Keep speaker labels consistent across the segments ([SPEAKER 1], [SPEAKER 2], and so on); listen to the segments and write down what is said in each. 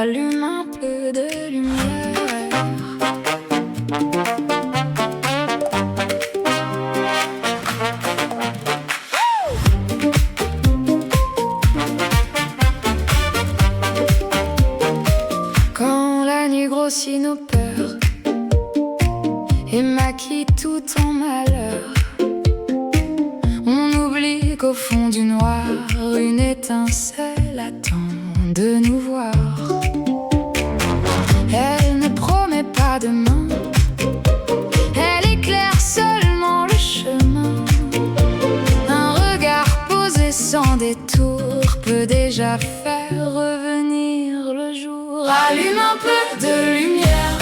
[SPEAKER 1] Allume un peu de lumière. Quand la nuit grossit nos peurs et maquille tout en malheur, on oublie qu'au fond du noir, une étincelle attend de nous voir. Elle ne promet pas demain, elle éclaire seulement le chemin. Un regard posé sans détour peut déjà faire revenir le jour. Allume un peu de lumière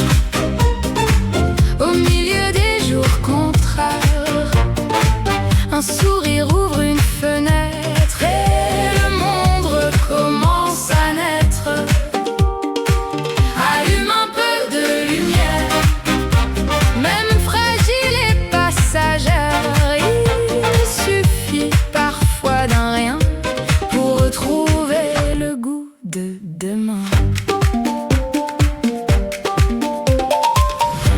[SPEAKER 1] au milieu des jours contraires. Un sourire ouvre une fenêtre et le monde recommence à naître. Allume un peu de lumière, même fragile et passagère. Il suffit parfois d'un rien pour retrouver le goût de demain.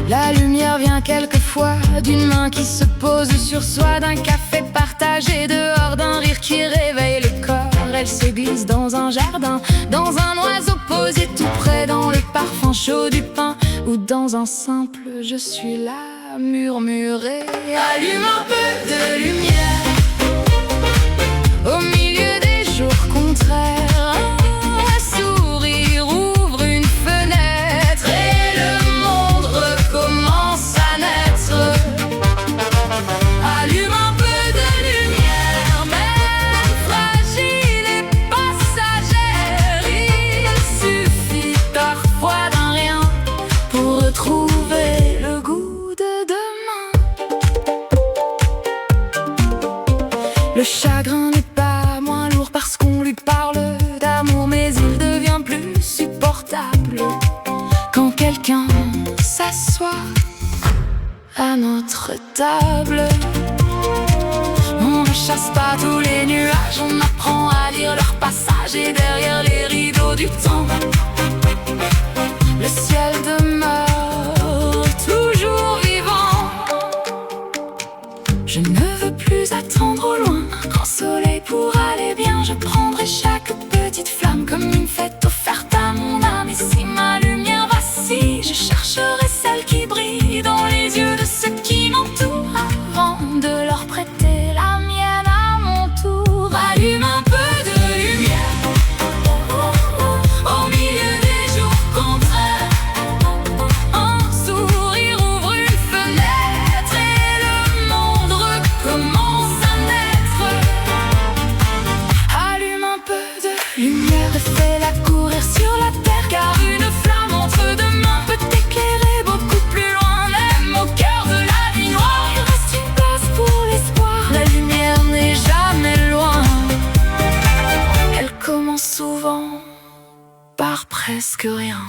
[SPEAKER 1] La lumière vient quelquefois d'une main qui se pose sur soi, d'un café partagé dehors, d'un rire qui réveille le corps. Elle se glisse dans un jardin, dans un oiseau posé tout près, dans le parfum chaud du pain, ou dans un simple « je suis là » murmuré. Allume un peu de lumière au milieu des jours contraires. Un sourire ouvre une fenêtre et le monde recommence à naître. Allume un peu de lumière, même fragile et passagère. Il suffit parfois d'un rien pour retrouver le goût de demain. Le chagrin n'est pas moins lourd parce qu'on lui parle d'amour, mais il devient plus supportable quand quelqu'un s'assoit à notre table. On ne chasse pas tous les nuages, on apprend à lire leur passage, et derrière les rideaux du temps, le ciel demeure toujours vivant. Je ne veux plus attendre au loin un grand soleil pour aller bien. Je prendrai chaque petite flamme comme une fête offerte à mon âme. Et si ma lumière vacille, je chercherai celle qui brille dans les yeux de ceux qui m'entourent, avant de leur prêter la mienne à mon tour. Allume un peu de lumière au milieu des jours contraires. Un sourire ouvre une fenêtre et le monde recommence à naître. Allume un peu de lumière et fais-la courir sur la terre, car une flamme entre deux mains peut éclairer beaucoup plus loin. Même au cœur de la nuit noire, il reste une place pour l'espoir. La lumière n'est jamais loin, elle commence souvent par presque rien.